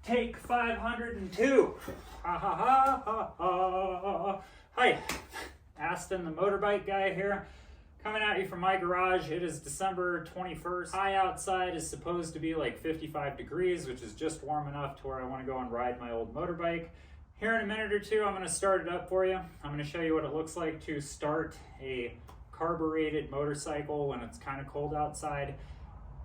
Take 502. Ha ha ha ha ha. Hi, Aston the motorbike guy here, coming at you from my garage. It is December 21st. High outside is supposed to be like 55 degrees, which is just warm enough to where I want to go and ride my old motorbike. Here in a minute or two, I'm going to start it up for you. I'm going to show you what it looks like to start a carbureted motorcycle when it's kind of cold outside.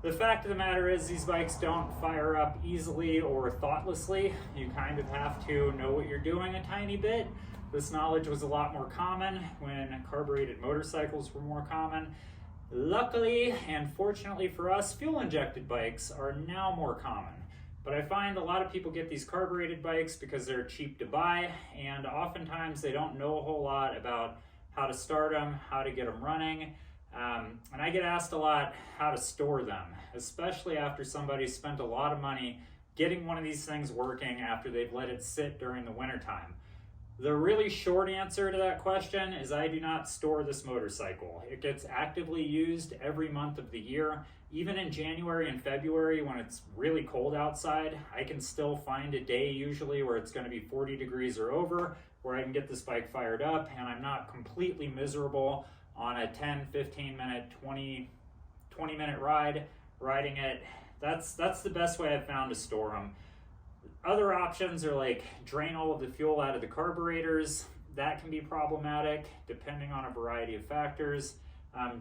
The fact of the matter is these bikes don't fire up easily or thoughtlessly. You kind of have to know what you're doing a tiny bit. This knowledge was a lot more common when carbureted motorcycles were more common. Luckily and fortunately for us, fuel-injected bikes are now more common. But I find a lot of people get these carbureted bikes because they're cheap to buy, and oftentimes they don't know a whole lot about how to start them, how to get them running. And I get asked a lot how to store them, especially after somebody's spent a lot of money getting one of these things working after they've let it sit during the wintertime. The really short answer to that question is I do not store this motorcycle. It gets actively used every month of the year. Even in January and February when it's really cold outside, I can still find a day usually where it's going to be 40 degrees or over, where I can get this bike fired up and I'm not completely miserable on a 10, 15 minute, 20 minute ride, riding it. That's the best way I've found to store them. Other options are like drain all of the fuel out of the carburetors. That can be problematic depending on a variety of factors.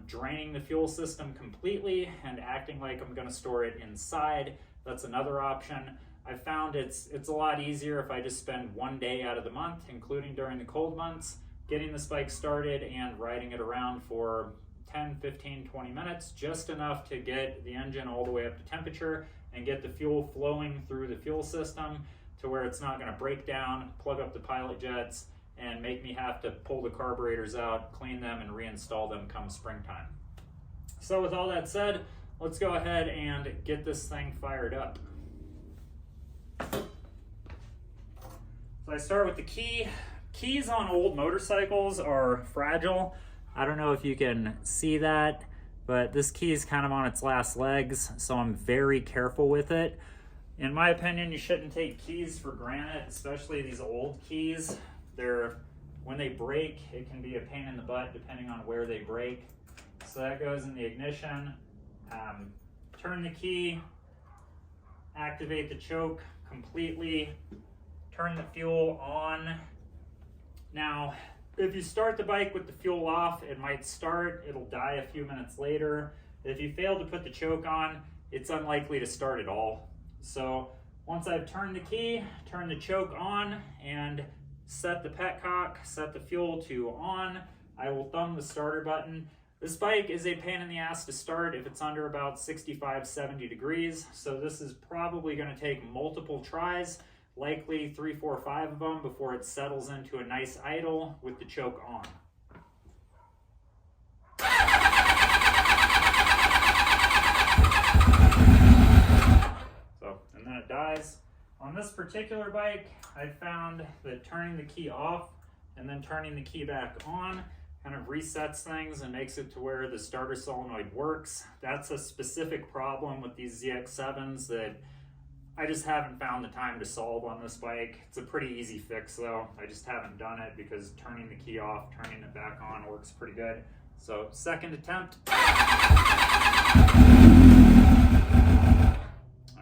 Draining the fuel system completely and acting like I'm gonna store it inside, that's another option. I've found it's a lot easier if I just spend one day out of the month, including during the cold months, getting this bike started and riding it around for 10, 15, 20 minutes, just enough to get the engine all the way up to temperature and get the fuel flowing through the fuel system to where it's not going to break down, plug up the pilot jets, and make me have to pull the carburetors out, clean them, and reinstall them come springtime. So with all that said, let's go ahead and get this thing fired up. So I start with the key. Keys on old motorcycles are fragile. I don't know if you can see that, but this key is kind of on its last legs, so I'm very careful with it. In my opinion, you shouldn't take keys for granted, especially these old keys. When they break, it can be a pain in the butt depending on where they break. So that goes in the ignition. Turn the key, activate the choke completely, turn the fuel on. Now, if you start the bike with the fuel off, it might start, it'll die a few minutes later. If you fail to put the choke on, it's unlikely to start at all. So once I've turned the key, turn the choke on, and set the petcock, set the fuel to on, I will thumb the starter button. This bike is a pain in the ass to start if it's under about 65, 70 degrees. So this is probably going to take multiple tries, likely 3, 4, 5 of them before it settles into a nice idle with the choke on. So, and then it dies. On this particular bike, I found that turning the key off and then turning the key back on kind of resets things and makes it to where the starter solenoid works. That's a specific problem with these ZX7s that I just haven't found the time to solve on this bike. It's a pretty easy fix though. I just haven't done it because turning the key off, turning it back on works pretty good. So second attempt. All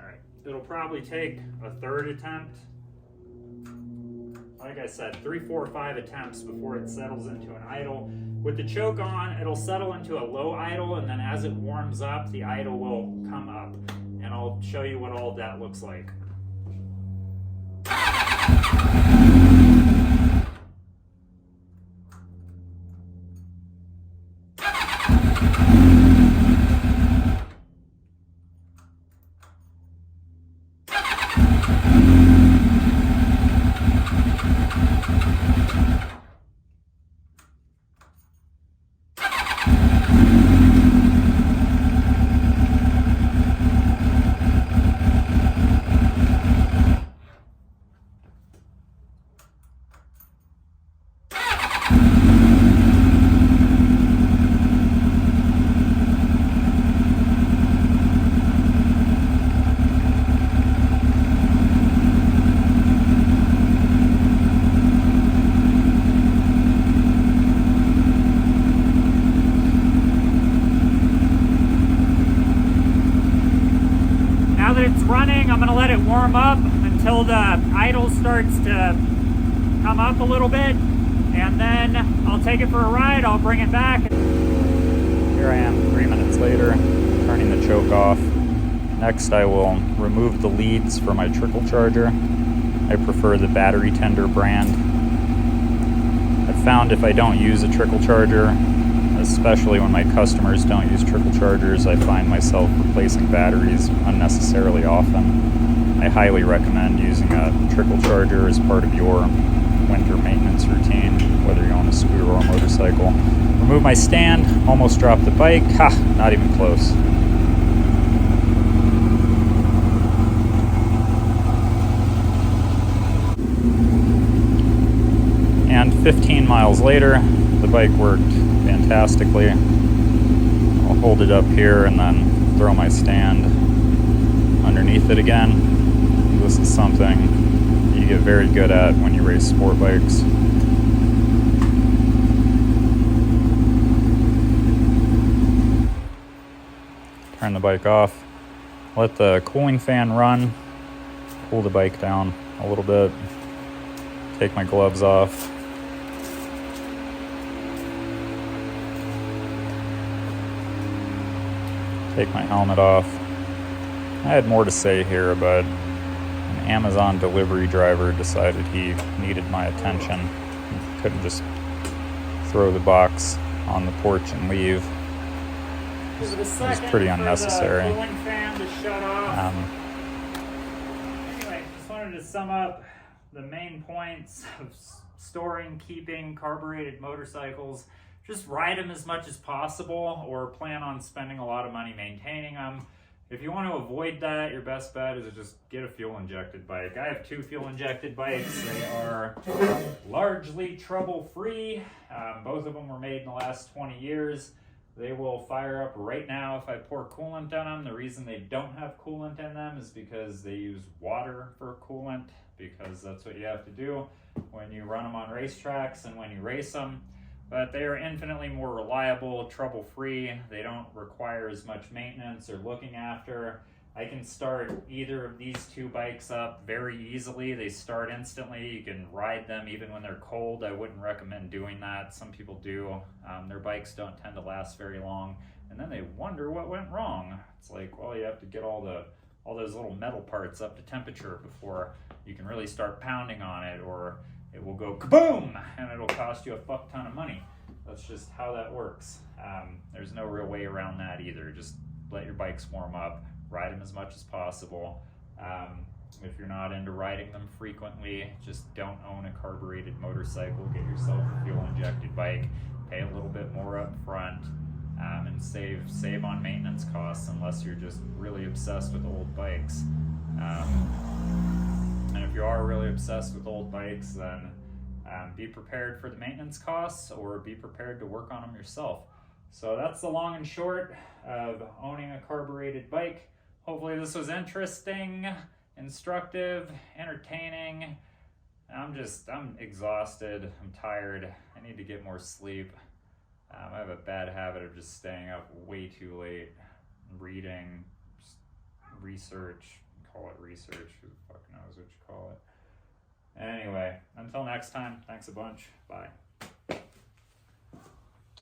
right, it'll probably take a third attempt. Like I said, 3, 4, 5 attempts before it settles into an idle. With the choke on, it'll settle into a low idle, and then as it warms up, the idle will come up. And I'll show you what all of that looks like. running. I'm gonna let it warm up until the idle starts to come up a little bit, and then I'll take it for a ride. I'll bring it back. Here I am 3 minutes later, turning the choke off. Next, I will remove the leads for my trickle charger. I prefer the battery tender brand. I've found if I don't use a trickle charger, especially when my customers don't use trickle chargers, I find myself replacing batteries unnecessarily often. I highly recommend using a trickle charger as part of your winter maintenance routine, whether you own a scooter or a motorcycle. Remove my stand, almost dropped the bike. Ha, not even close. And 15 miles later, the bike worked fantastically. I'll hold it up here and then throw my stand underneath it again. This is something you get very good at when you race sport bikes. Turn the bike off. Let the cooling fan run. Cool the bike down a little bit. Take my gloves off. Take my helmet off. I had more to say here, but an Amazon delivery driver decided he needed my attention. He couldn't just throw the box on the porch and leave. It was pretty unnecessary. Anyway, just wanted to sum up the main points of storing, keeping carbureted motorcycles. Just ride them as much as possible, or plan on spending a lot of money maintaining them. If you want to avoid that, your best bet is to just get a fuel-injected bike. I have 2 fuel-injected bikes. They are largely trouble-free. Both of them were made in the last 20 years. They will fire up right now if I pour coolant on them. The reason they don't have coolant in them is because they use water for coolant, because that's what you have to do when you run them on racetracks and when you race them. But they are infinitely more reliable, trouble-free. They don't require as much maintenance or looking after. I can start either of these 2 bikes up very easily. They start instantly. You can ride them even when they're cold. I wouldn't recommend doing that. Some people do. Their bikes don't tend to last very long, and then they wonder what went wrong. It's like, well, you have to get all those little metal parts up to temperature before you can really start pounding on it, or it will go kaboom, and it'll cost you a fuck ton of money. That's just how that works. There's no real way around that either. Just let your bikes warm up, ride them as much as possible. If you're not into riding them frequently, just don't own a carbureted motorcycle. Get yourself a fuel-injected bike, pay a little bit more up front, and save on maintenance costs, unless you're just really obsessed with old bikes. And if you are really obsessed with old bikes, then be prepared for the maintenance costs, or be prepared to work on them yourself. So that's the long and short of owning a carbureted bike. Hopefully this was interesting, instructive, entertaining. I'm exhausted, I'm tired, I need to get more sleep. I have a bad habit of just staying up way too late, reading, research. Call it research, who the fuck knows what you call it. Anyway, until next time, thanks a bunch, bye.